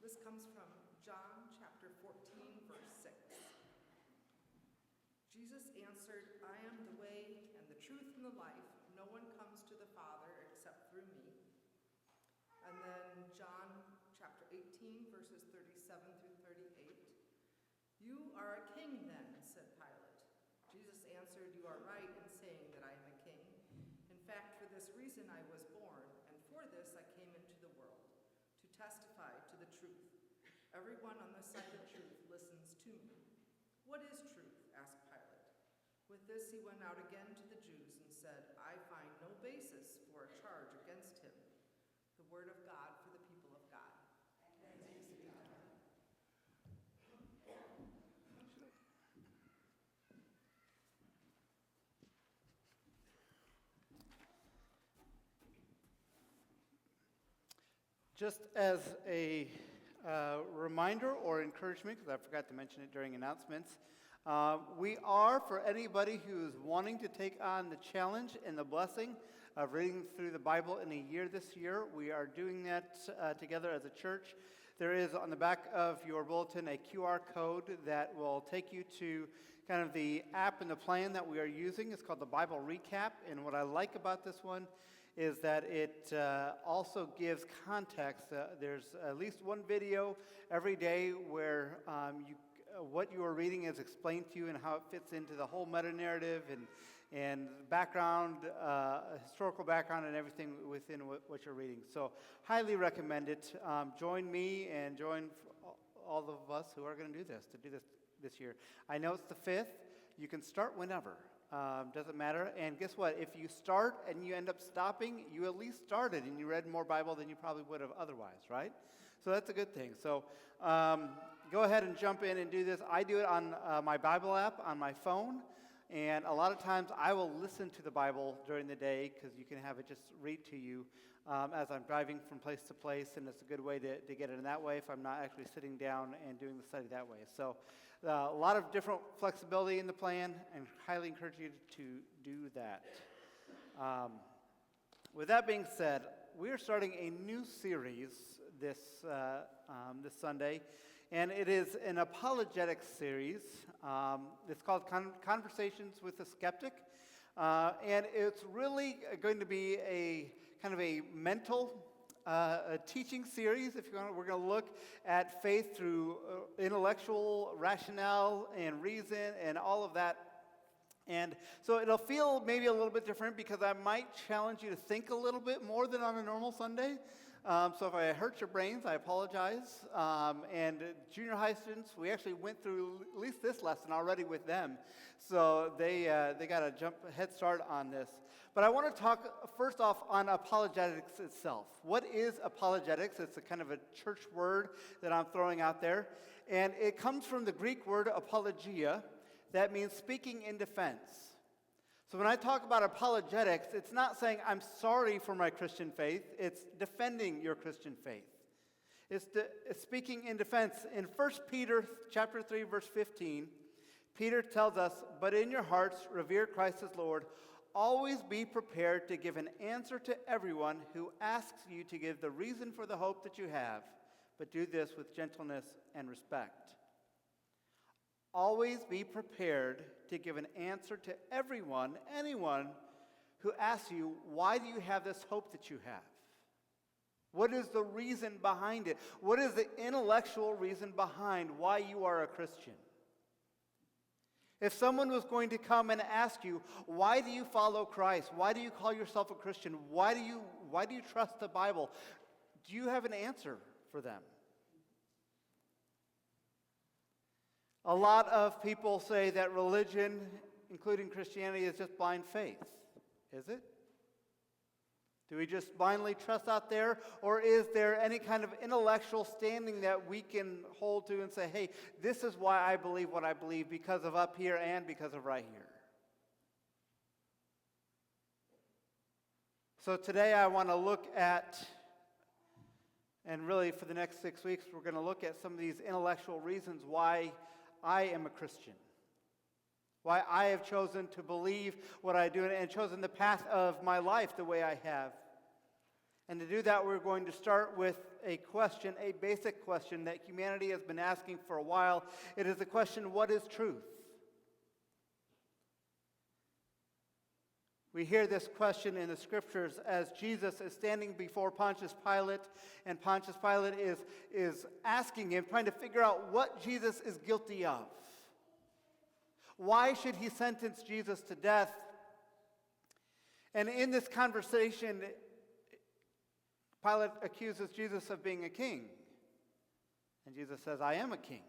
This comes from John chapter 14, verse 6. Jesus answered, "I am the way and the truth and the life. No one comes to the Father except through me." And then John chapter 18, verses 37 through 38. "You are a king then," said Pilate. Jesus answered, "You are right in saying that I am a king. In fact, for this reason I was born, and for this I came into the world, to testify to the truth. Everyone on the side of truth listens to me." "What is truth?" asked Pilate. With this he went out again to the Jews and said, "I find no basis for a charge against him." The word of God for the people of God. Thanks be to God. Just as a reminder or encouragement, because I forgot to mention it during announcements, we are, for anybody who is wanting to take on the challenge and the blessing of reading through the Bible in a year this year, we are doing that together as a church. There is on the back of your bulletin a QR code that will take you to kind of the app and the plan that we are using. It's called the Bible Recap, and what I like about this one is that it also gives context. There's at least one video every day where what you are reading is explained to you and how it fits into the whole meta-narrative and background, historical background and everything within what you're reading. So highly recommend it. Join me and join all of us who are going to do this year. I know it's the 5th. You can start whenever. Doesn't matter. And guess what? If you start and you end up stopping, you at least started and you read more Bible than you probably would have otherwise, right? So that's a good thing. So go ahead and jump in and do this. I do it on my Bible app on my phone. And a lot of times I will listen to the Bible during the day because you can have it just read to you as I'm driving from place to place, and it's a good way to get it in that way if I'm not actually sitting down and doing the study that way. So a lot of different flexibility in the plan, and highly encourage you to do that. With that being said, we are starting a new series this Sunday, and it is an apologetics series. It's called Conversations with a Skeptic, and it's really going to be a kind of a mental teaching series. If you want, we're going to look at faith through intellectual rationale and reason and all of that. And so it'll feel maybe a little bit different because I might challenge you to think a little bit more than on a normal Sunday. So if I hurt your brains, I apologize. And junior high students, we actually went through at least this lesson already with them. So they got a head start on this. But I want to talk first off on apologetics itself. What is apologetics? It's a kind of a church word that I'm throwing out there. And it comes from the Greek word apologia. That means speaking in defense. So when I talk about apologetics, it's not saying I'm sorry for my Christian faith. It's defending your Christian faith. It's speaking in defense. In 1 Peter chapter 3, verse 15, Peter tells us, "But in your hearts revere Christ as Lord. Always be prepared to give an answer to everyone who asks you to give the reason for the hope that you have, but do this with gentleness and respect." Always be prepared to give an answer to anyone who asks you, why do you have this hope that you have? What is the reason behind it? What is the intellectual reason behind why you are a Christian? If someone was going to come and ask you, why do you follow Christ? Why do you call yourself a Christian? Why do you trust the Bible? Do you have an answer for them? A lot of people say that religion, including Christianity, is just blind faith. Is it? Do we just blindly trust out there? Or is there any kind of intellectual standing that we can hold to and say, hey, this is why I believe what I believe because of up here and because of right here? So today I want to look at, and really for the next 6 weeks, we're going to look at some of these intellectual reasons why I am a Christian. Why I have chosen to believe what I do and chosen the path of my life the way I have. And to do that, we're going to start with a question, a basic question that humanity has been asking for a while. It is the question, what is truth? We hear this question in the scriptures as Jesus is standing before Pontius Pilate, and Pontius Pilate is asking him, trying to figure out what Jesus is guilty of. Why should he sentence Jesus to death? And in this conversation, Pilate accuses Jesus of being a king. And Jesus says, I am a king.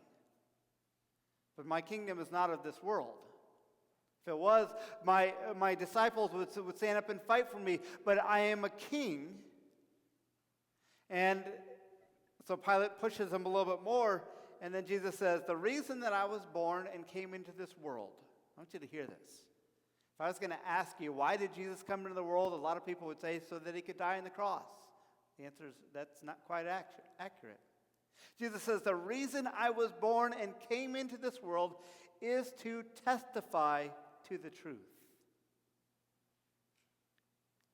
But my kingdom is not of this world. If it was, my disciples would stand up and fight for me, but I am a king. And so Pilate pushes him a little bit more, and then Jesus says, the reason that I was born and came into this world, I want you to hear this. If I was going to ask you, why did Jesus come into the world? A lot of people would say, so that he could die on the cross. The answer is, that's not quite accurate. Jesus says, the reason I was born and came into this world is to testify to the truth.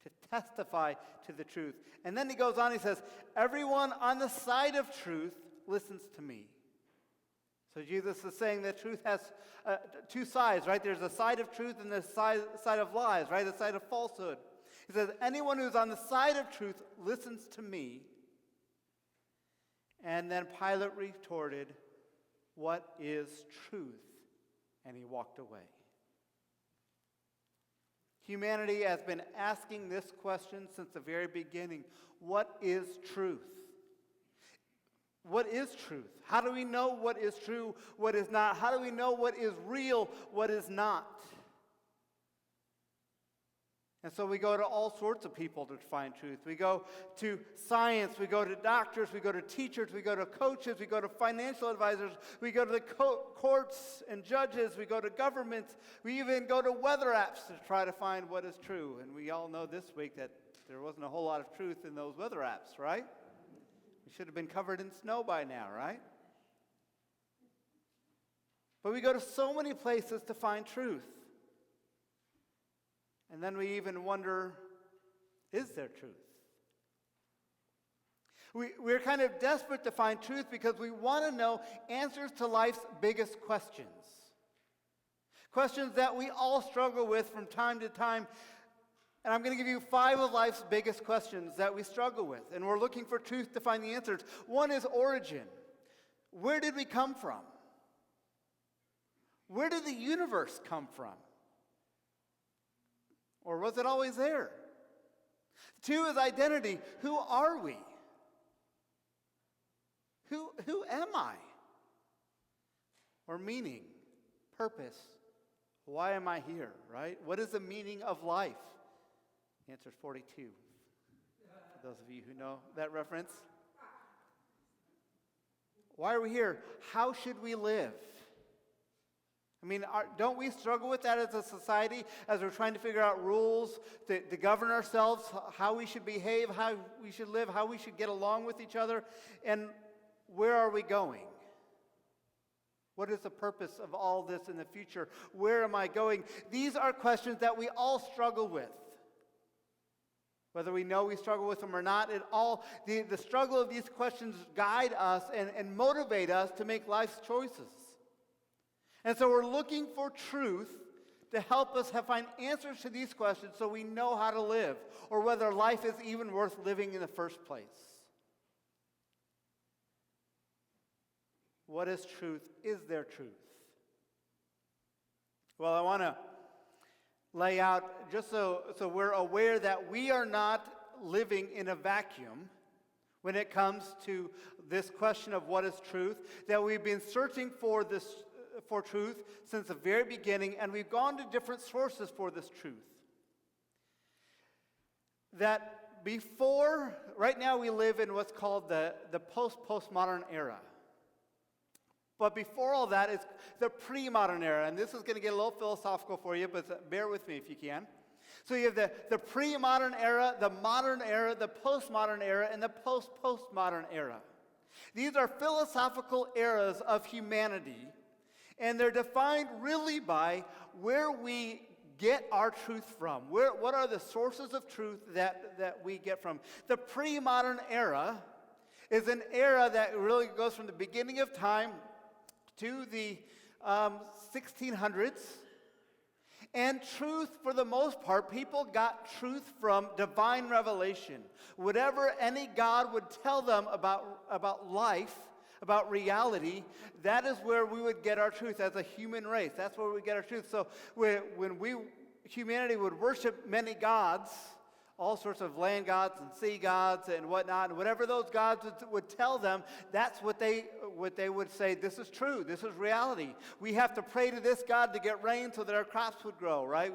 To testify to the truth. And then he goes on, he says, everyone on the side of truth listens to me. So Jesus is saying that truth has two sides, right? There's a side of truth and the side of lies, right? The side of falsehood. He says, anyone who's on the side of truth listens to me. And then Pilate retorted, what is truth? And he walked away. Humanity has been asking this question since the very beginning. What is truth? What is truth? How do we know what is true, what is not? How do we know what is real, what is not? And so we go to all sorts of people to find truth. We go to science, we go to doctors, we go to teachers, we go to coaches, we go to financial advisors, we go to the courts and judges, we go to governments, we even go to weather apps to try to find what is true. And we all know this week that there wasn't a whole lot of truth in those weather apps, right? We should have been covered in snow by now, right? But we go to so many places to find truth. And then we even wonder, is there truth? We're kind of desperate to find truth because we want to know answers to life's biggest questions. Questions that we all struggle with from time to time. And I'm going to give you 5 of life's biggest questions that we struggle with. And we're looking for truth to find the answers. One is origin. Where did we come from? Where did the universe come from? Or was it always there? 2 is identity. Who are we? Who am I? Or meaning, purpose. Why am I here, right? What is the meaning of life? The answer is 42. For those of you who know that reference. Why are we here? How should we live? I mean, don't we struggle with that as a society as we're trying to figure out rules to govern ourselves, how we should behave, how we should live, how we should get along with each other, and where are we going? What is the purpose of all this in the future? Where am I going? These are questions that we all struggle with. Whether we know we struggle with them or not, the struggle of these questions guide us and motivate us to make life's choices. And so we're looking for truth to help us find answers to these questions so we know how to live, or whether life is even worth living in the first place. What is truth? Is there truth? Well, I want to lay out, just so we're aware that we are not living in a vacuum when it comes to this question of what is truth, that we've been searching for truth since the very beginning, and we've gone to different sources for this truth. That right now we live in what's called the postmodern era. But before all that is the pre-modern era, and this is going to get a little philosophical for you, but bear with me if you can. So you have the pre-modern era, the modern era, the postmodern era, and the post-postmodern era. These are philosophical eras of humanity, and they're defined really by where we get our truth from. What are the sources of truth that we get from? The pre-modern era is an era that really goes from the beginning of time to the 1600s. And truth, for the most part, people got truth from divine revelation. Whatever any God would tell them about life, about reality, that is where we would get our truth as a human race. That's where we get our truth. So when humanity would worship many gods, all sorts of land gods and sea gods and whatnot, and whatever those gods would tell them, that's what they would say, this is true, this is reality. We have to pray to this God to get rain so that our crops would grow, right?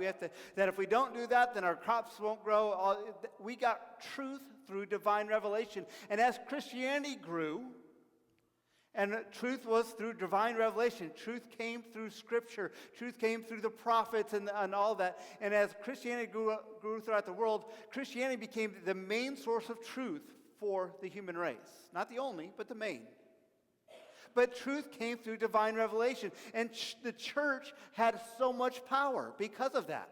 That if we don't do that, then our crops won't grow. We got truth through divine revelation. And as Christianity grew, and truth was through divine revelation. Truth came through Scripture. Truth came through the prophets and all that. And as Christianity grew throughout the world, Christianity became the main source of truth for the human race. Not the only, but the main. But truth came through divine revelation. And the church had so much power because of that.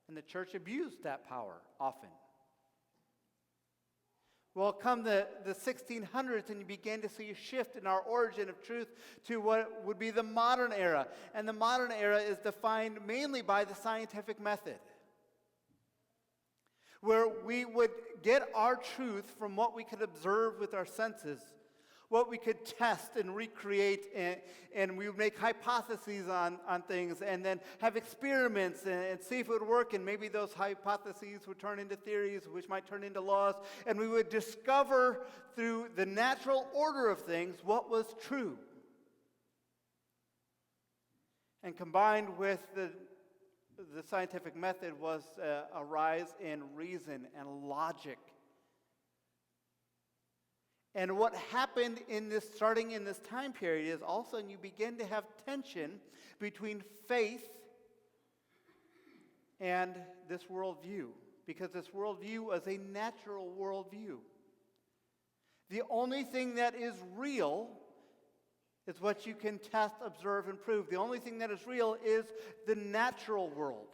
And the church abused that power often. Well, come the 1600s, and you began to see a shift in our origin of truth to what would be the modern era. And the modern era is defined mainly by the scientific method, where we would get our truth from what we could observe with our senses, what we could test and recreate, and we would make hypotheses on things, and then have experiments and see if it would work, and maybe those hypotheses would turn into theories, which might turn into laws, and we would discover through the natural order of things what was true. And combined with the scientific method was a rise in reason and logic. And what happened starting in this time period is all of a sudden you begin to have tension between faith and this worldview, because this worldview was a natural worldview. The only thing that is real is what you can test, observe, and prove. The only thing that is real is the natural world.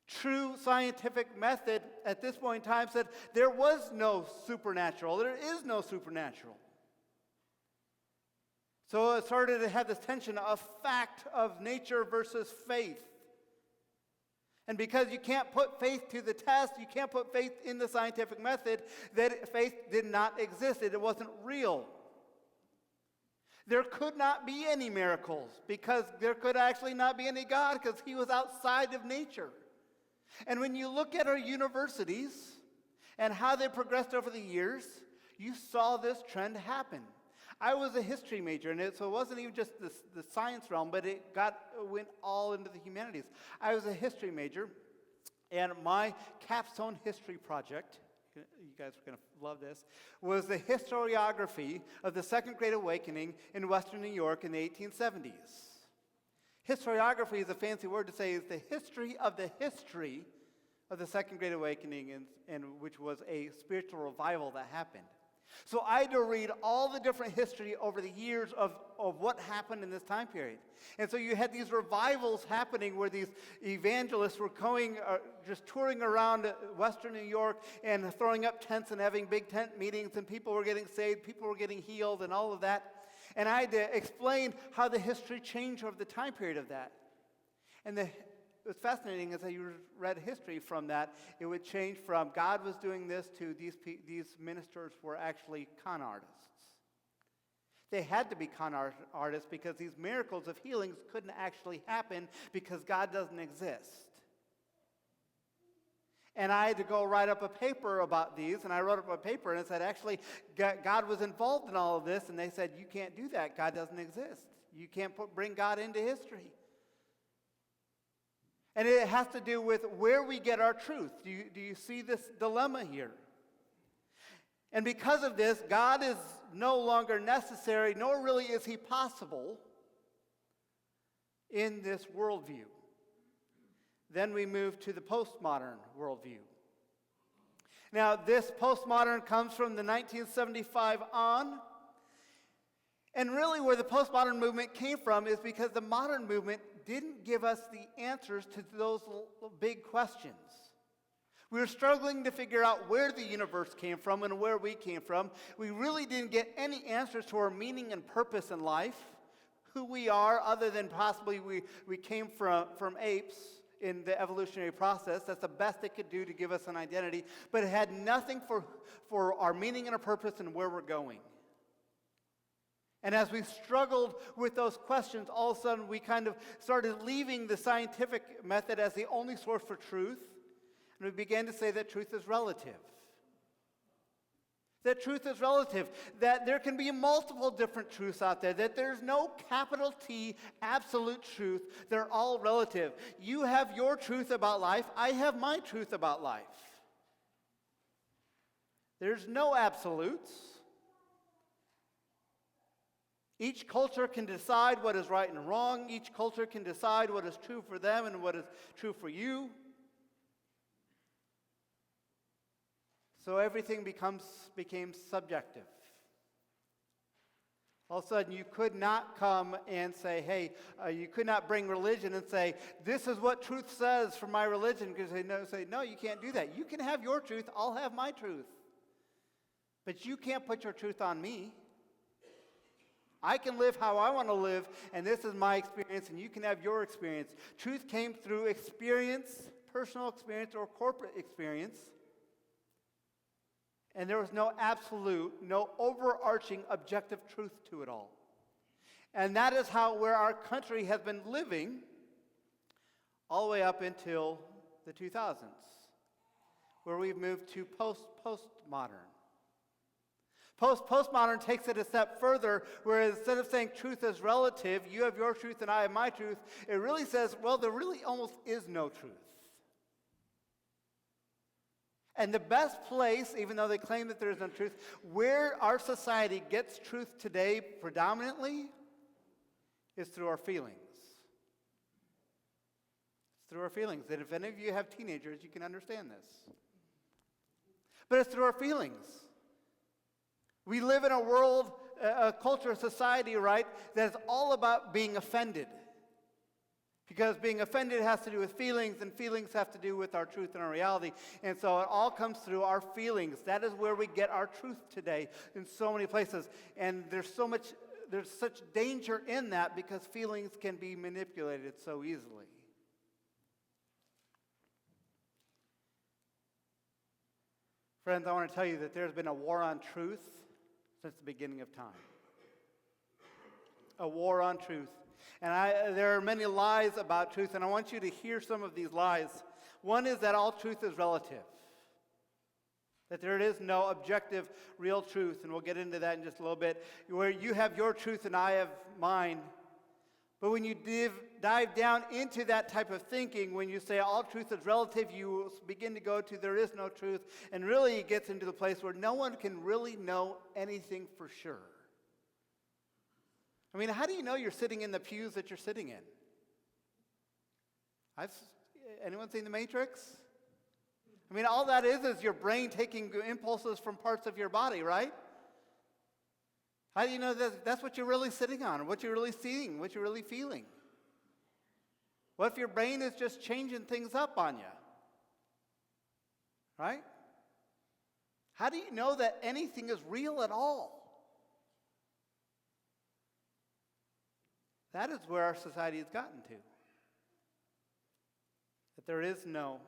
True scientific method at this point in time said there was no supernatural. There is no supernatural. So it started to have this tension of fact of nature versus faith. And because you can't put faith to the test, you can't put faith in the scientific method, that faith did not exist. It wasn't real. There could not be any miracles because there could actually not be any God because he was outside of nature. And when you look at our universities and how they progressed over the years, you saw this trend happen. I was a history major, and so it wasn't even just the science realm, but it went all into the humanities. I was a history major, and my capstone history project, you guys are going to love this, was the historiography of the Second Great Awakening in Western New York in the 1870s. Historiography is a fancy word to say is the history of the Second Great Awakening, and which was a spiritual revival that happened. So I had to read all the different history over the years of what happened in this time period. And so you had these revivals happening where these evangelists were going, just touring around Western New York and throwing up tents and having big tent meetings, and people were getting saved, people were getting healed, and all of that. And I had to explain how the history changed over the time period of that. And it was fascinating as I read history from that. It would change from God was doing this to these ministers were actually con artists. They had to be con artists because these miracles of healings couldn't actually happen because God doesn't exist. And I had to go write up a paper about these, and I wrote up a paper, and it said, actually, God was involved in all of this, and they said, you can't do that. God doesn't exist. You can't bring God into history. And it has to do with where we get our truth. Do you see this dilemma here? And because of this, God is no longer necessary, nor really is he possible in this worldview. Then we move to the postmodern worldview. Now, this postmodern comes from the 1975 on. And really where the postmodern movement came from is because the modern movement didn't give us the answers to those big questions. We were struggling to figure out where the universe came from and where we came from. We really didn't get any answers to our meaning and purpose in life, who we are, other than possibly we came from apes in the evolutionary process. That's the best it could do to give us an identity, but it had nothing for our meaning and our purpose and where we're going. And as we struggled with those questions, all of a sudden we kind of started leaving the scientific method as the only source for truth, and we began to say that truth is relative. That truth is relative, that there can be multiple different truths out there, that there's no capital T absolute truth. They're all relative. You have your truth about life. I have my truth about life. There's no absolutes. Each culture can decide what is right and wrong. Each culture can decide what is true for them and what is true for you. So everything became subjective. All of a sudden, you could not come and say, hey, you could not bring religion and say, this is what truth says for my religion, because they say, no, you can't do that. You can have your truth, I'll have my truth. But you can't put your truth on me. I can live how I want to live, and this is my experience, and you can have your experience. Truth came through experience, personal experience, or corporate experience. And there was no absolute, no overarching objective truth to it all. And that is where our country has been living all the way up until the 2000s, where we've moved to postmodern. Postmodern takes it a step further, where instead of saying truth is relative, you have your truth and I have my truth, it really says, well, there really almost is no truth. And the best place, even though they claim that there is no truth, where our society gets truth today predominantly is through our feelings. It's through our feelings. And if any of you have teenagers, you can understand this. But it's through our feelings. We live in a world, a culture, a society, right, that is all about being offended. Because being offended has to do with feelings, and feelings have to do with our truth and our reality. And so it all comes through our feelings. That is where we get our truth today in so many places. And there's such danger in that, because feelings can be manipulated so easily. Friends, I want to tell you that there's been a war on truth since the beginning of time. A war on truth. And there are many lies about truth, and I want you to hear some of these lies. One is that all truth is relative. That there is no objective, real truth, and we'll get into that in just a little bit, where you have your truth and I have mine. But when you dive down into that type of thinking, when you say all truth is relative, you begin to go to there is no truth, and really it gets into the place where no one can really know anything for sure. I mean, how do you know you're sitting in the pews that you're sitting in? Anyone seen The Matrix? I mean, all that is your brain taking impulses from parts of your body, right? How do you know that that's what you're really sitting on, what you're really seeing, what you're really feeling? What if your brain is just changing things up on you? Right? How do you know that anything is real at all? That is where our society has gotten to. That there is no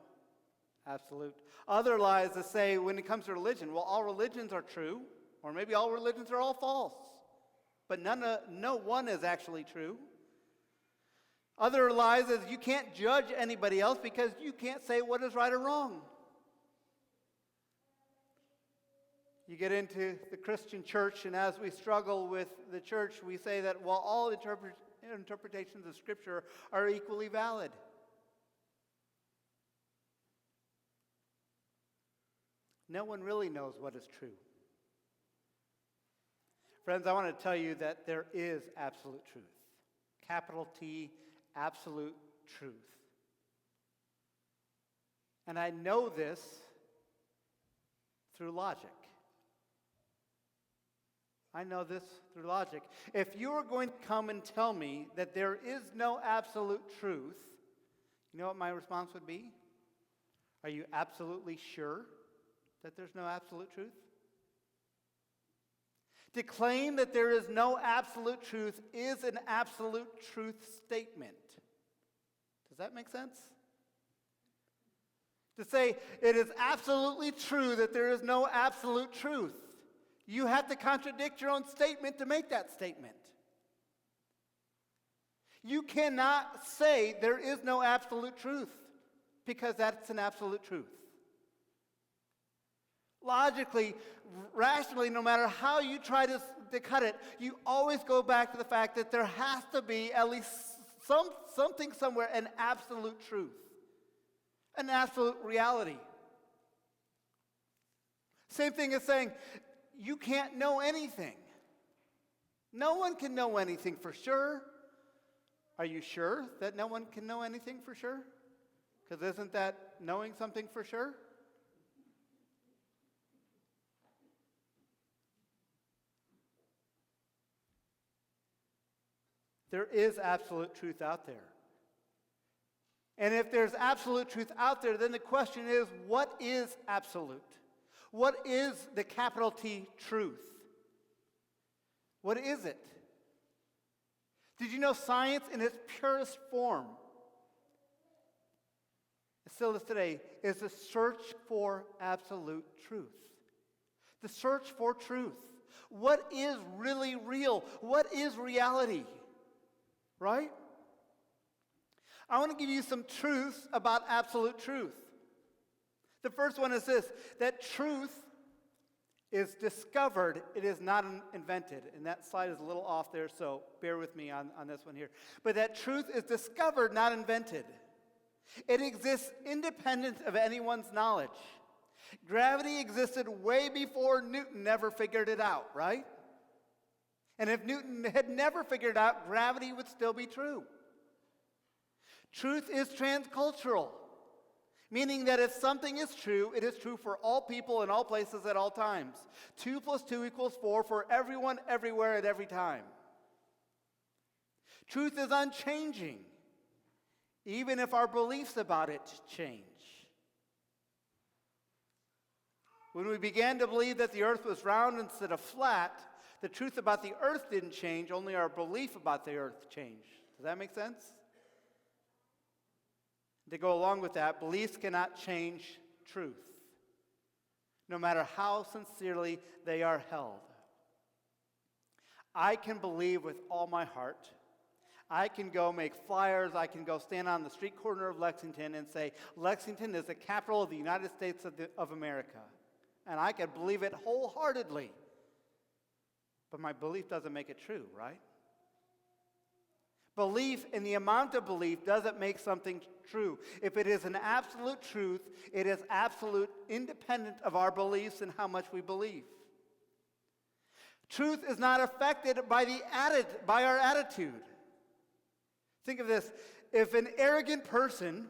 absolute. Other lies that say when it comes to religion, well, all religions are true, or maybe all religions are all false. But no one is actually true. Other lies is you can't judge anybody else because you can't say what is right or wrong. You get into the Christian church, and as we struggle with the church, we say that, well, all interpretations of Scripture are equally valid. No one really knows what is true. Friends, I want to tell you that there is absolute truth. Capital T, absolute truth. And I know this through logic. I know this through logic. If you are going to come and tell me that there is no absolute truth, you know what my response would be? Are you absolutely sure that there's no absolute truth? To claim that there is no absolute truth is an absolute truth statement. Does that make sense? To say it is absolutely true that there is no absolute truth, you have to contradict your own statement to make that statement. You cannot say there is no absolute truth because that's an absolute truth. Logically, rationally, no matter how you try to cut it, you always go back to the fact that there has to be at least something somewhere, an absolute truth, an absolute reality. Same thing as saying, you can't know anything. No one can know anything for sure. Are you sure that no one can know anything for sure? Because isn't that knowing something for sure? There is absolute truth out there. And if there's absolute truth out there, then the question is, what is absolute? What is the capital T truth? What is it? Did you know science in its purest form, it still is today, is the search for absolute truth? The search for truth. What is really real? What is reality? Right? I want to give you some truths about absolute truth. The first one is this, that truth is discovered, it is not invented. And that slide is a little off there, so bear with me on this one here. But that truth is discovered, not invented. It exists independent of anyone's knowledge. Gravity existed way before Newton never figured it out, right? And if Newton had never figured it out, gravity would still be true. Truth is transcultural, meaning that if something is true, it is true for all people in all places at all times. 2 + 2 = 4 for everyone, everywhere, at every time. Truth is unchanging, even if our beliefs about it change. When we began to believe that the earth was round instead of flat, the truth about the earth didn't change, only our belief about the earth changed. Does that make sense? To go along with that, beliefs cannot change truth, no matter how sincerely they are held. I can believe with all my heart. I can go make flyers. I can go stand on the street corner of Lexington and say, Lexington is the capital of the United States of America. And I can believe it wholeheartedly. But my belief doesn't make it true, right? Belief and the amount of belief doesn't make something true. If it is an absolute truth, it is absolute independent of our beliefs and how much we believe. Truth is not affected by our attitude. Think of this. If an arrogant person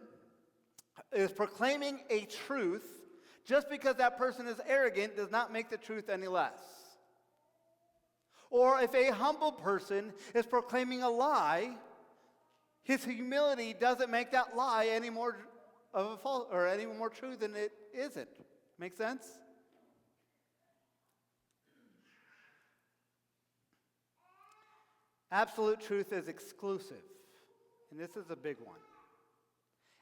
is proclaiming a truth, just because that person is arrogant does not make the truth any less. Or if a humble person is proclaiming a lie, his humility doesn't make that lie any more of a false or any more true than it isn't. Make sense? Absolute truth is exclusive. And this is a big one.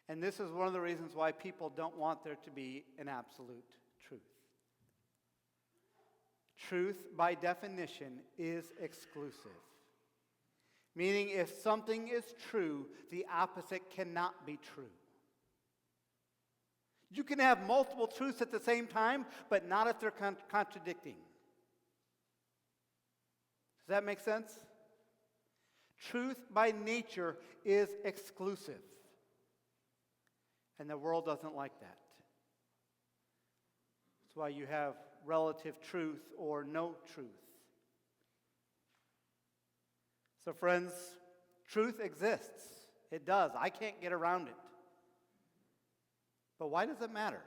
And this is one of the reasons why people don't want there to be an absolute truth. Truth, by definition, is exclusive. Meaning, if something is true, the opposite cannot be true. You can have multiple truths at the same time, but not if they're contradicting. Does that make sense? Truth, by nature, is exclusive. And the world doesn't like that. That's why you have relative truth or no truth. So friends, truth exists. It does. I can't get around it. But why does it matter?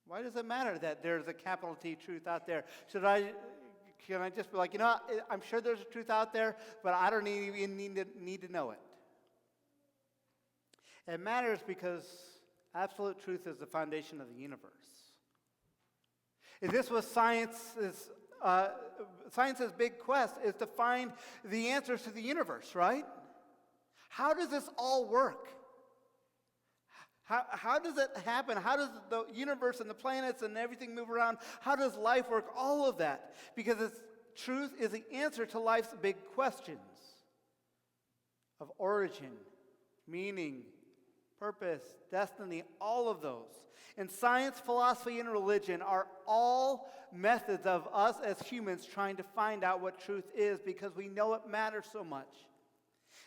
Why does it matter that there's a capital T truth out there? Can I just be like, you know, I'm sure there's a truth out there, but I don't even need to know it. It matters because Absolute truth is the foundation of the universe. And this was science's big quest, is to find the answers to the universe, right? How does this all work? How does it happen? How does the universe and the planets and everything move around? How does life work? All of that. Because truth is the answer to life's big questions of origin, meaning, purpose, destiny, all of those. And science, philosophy, and religion are all methods of us as humans trying to find out what truth is because we know it matters so much.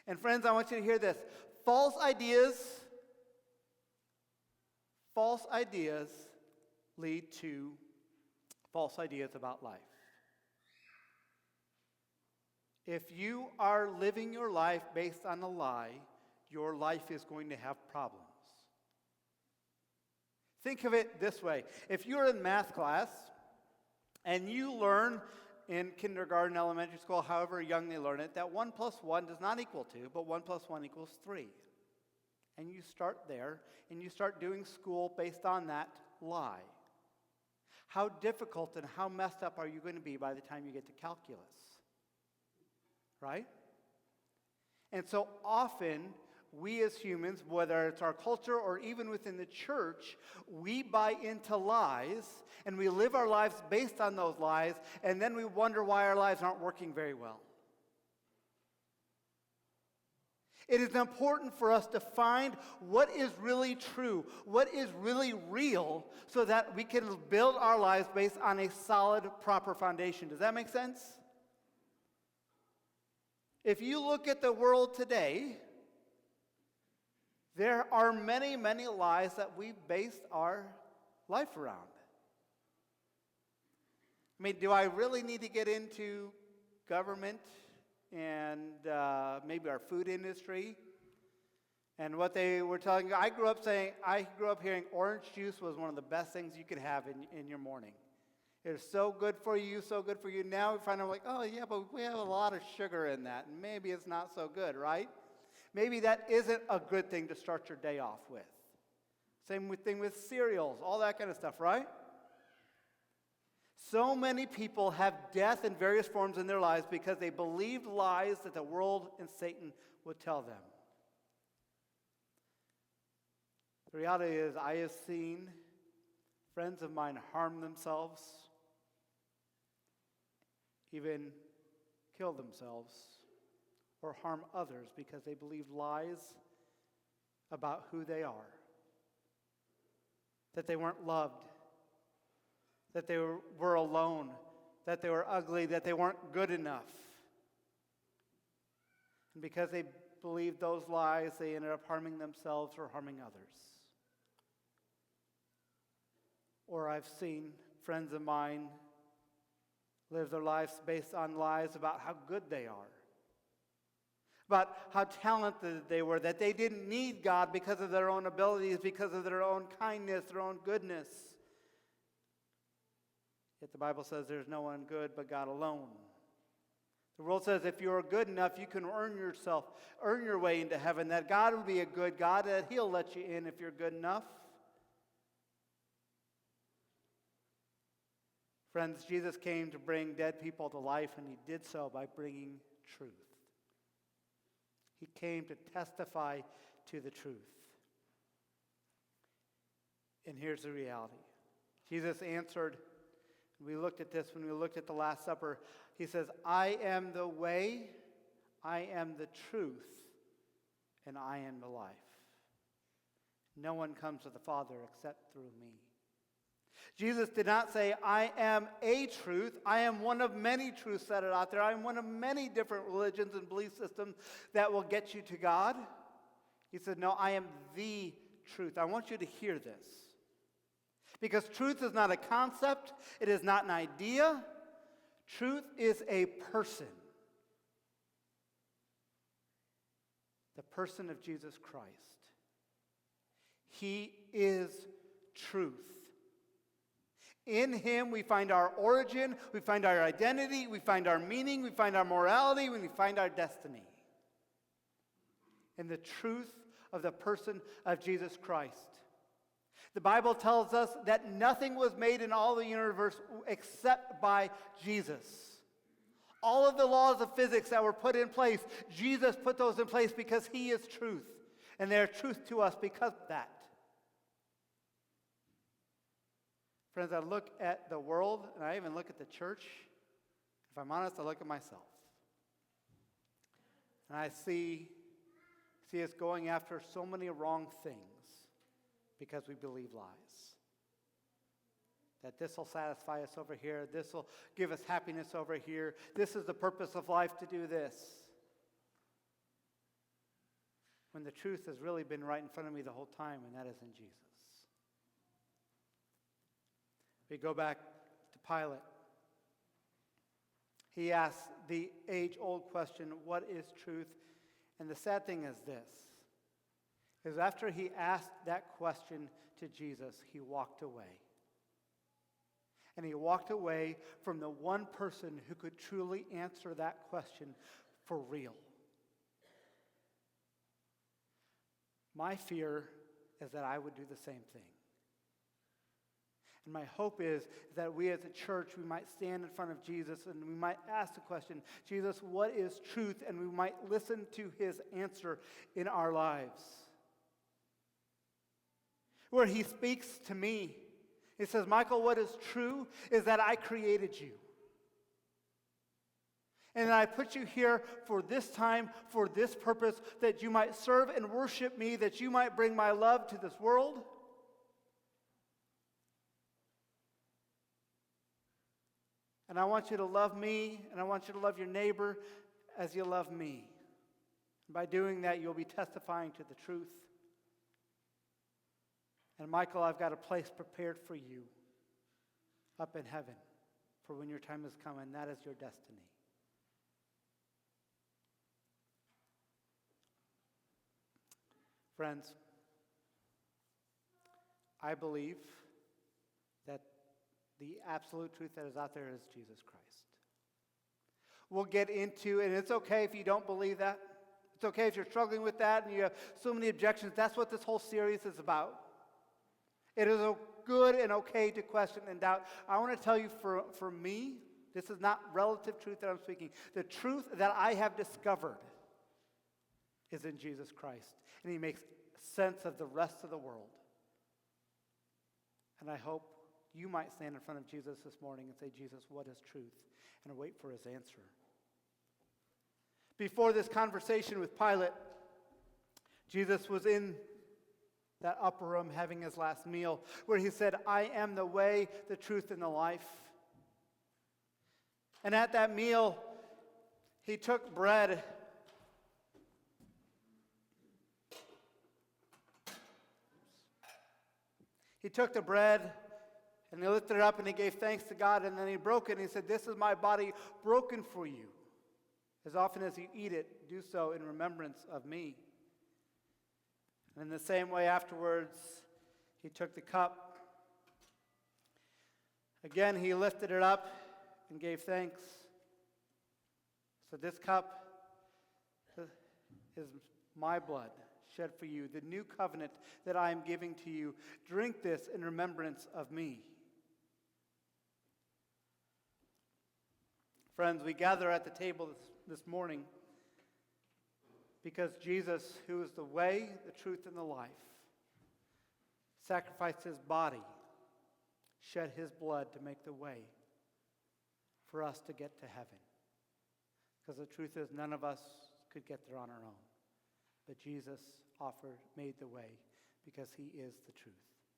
And friends, I want you to hear this. False ideas lead to false ideas about life. If you are living your life based on a lie, your life is going to have problems. Think of it this way. If you're in math class and you learn in kindergarten, elementary school, however young they learn it, that 1 plus 1 does not equal 2, but 1 plus 1 equals 3. And you start there, and you start doing school based on that lie. How difficult and how messed up are you going to be by the time you get to calculus? Right? And so often, we as humans, whether it's our culture or even within the church, we buy into lies, and we live our lives based on those lies, and then we wonder why our lives aren't working very well. It is important for us to find what is really true, what is really real, so that we can build our lives based on a solid, proper foundation. Does that make sense? If you look at the world today, there are many, many lies that we've based our life around. I mean, do I really need to get into government and maybe our food industry and what they were telling you? I grew up hearing orange juice was one of the best things you could have in your morning. It's so good for you, so good for you. Now we find out like, oh yeah, but we have a lot of sugar in that, and maybe it's not so good, right? Maybe that isn't a good thing to start your day off with. Same thing with cereals, all that kind of stuff, right? So many people have death in various forms in their lives because they believed lies that the world and Satan would tell them. The reality is, I have seen friends of mine harm themselves, even kill themselves, or harm others because they believed lies about who they are, that they weren't loved, that they were alone, that they were ugly, that they weren't good enough. And because they believed those lies, they ended up harming themselves or harming others. Or I've seen friends of mine live their lives based on lies about how good they are, about how talented they were, that they didn't need God because of their own abilities, because of their own kindness, their own goodness. Yet the Bible says there's no one good but God alone. The world says if you're good enough, you can earn your way into heaven, that God will be a good God, that He'll let you in if you're good enough. Friends, Jesus came to bring dead people to life, and He did so by bringing truth. He came to testify to the truth. And here's the reality. Jesus answered, we looked at this when we looked at the Last Supper. He says, I am the way, I am the truth, and I am the life. No one comes to the Father except through me. Jesus did not say, I am a truth. I am one of many truths that are out there. I am one of many different religions and belief systems that will get you to God. He said, no, I am the truth. I want you to hear this. Because truth is not a concept. It is not an idea. Truth is a person. The person of Jesus Christ. He is truth. In Him we find our origin, we find our identity, we find our meaning, we find our morality, we find our destiny. In the truth of the person of Jesus Christ. The Bible tells us that nothing was made in all the universe except by Jesus. All of the laws of physics that were put in place, Jesus put those in place because he is truth. And they are truth to us because of that. Friends, I look at the world, and I even look at the church. If I'm honest, I look at myself. And I see us going after so many wrong things because we believe lies. That this will satisfy us over here. This will give us happiness over here. This is the purpose of life to do this. When the truth has really been right in front of me the whole time, and that is in Jesus. We go back to Pilate. He asked the age-old question, what is truth? And the sad thing is this, is after he asked that question to Jesus, he walked away. And he walked away from the one person who could truly answer that question for real. My fear is that I would do the same thing. And my hope is that we as a church, we might stand in front of Jesus and we might ask the question, Jesus, what is truth? And we might listen to his answer in our lives. Where he speaks to me, he says, Michael, what is true is that I created you. And I put you here for this time, for this purpose, that you might serve and worship me, that you might bring my love to this world. And I want you to love me, and I want you to love your neighbor as you love me. And by doing that, you'll be testifying to the truth. And Michael, I've got a place prepared for you up in heaven for when your time has come, and that is your destiny. Friends, I believe that the absolute truth that is out there is Jesus Christ. We'll get into, and it's okay if you don't believe that. It's okay if you're struggling with that and you have so many objections. That's what this whole series is about. It is good and okay to question and doubt. I want to tell you, for me, this is not relative truth that I'm speaking. The truth that I have discovered is in Jesus Christ. And he makes sense of the rest of the world. And I hope you might stand in front of Jesus this morning and say, Jesus, what is truth? And wait for his answer. Before this conversation with Pilate, Jesus was in that upper room having his last meal, where he said, I am the way, the truth, and the life. And at that meal, he took bread. He took the bread, and he lifted it up, and he gave thanks to God, and then he broke it, and he said, this is my body broken for you. As often as you eat it, do so in remembrance of me. And in the same way afterwards, he took the cup. Again, he lifted it up and gave thanks. So this cup is my blood shed for you, the new covenant that I am giving to you. Drink this in remembrance of me. Friends, we gather at the table this morning because Jesus, who is the way, the truth, and the life, sacrificed his body, shed his blood to make the way for us to get to heaven. Because the truth is, none of us could get there on our own. But Jesus made the way because he is the truth.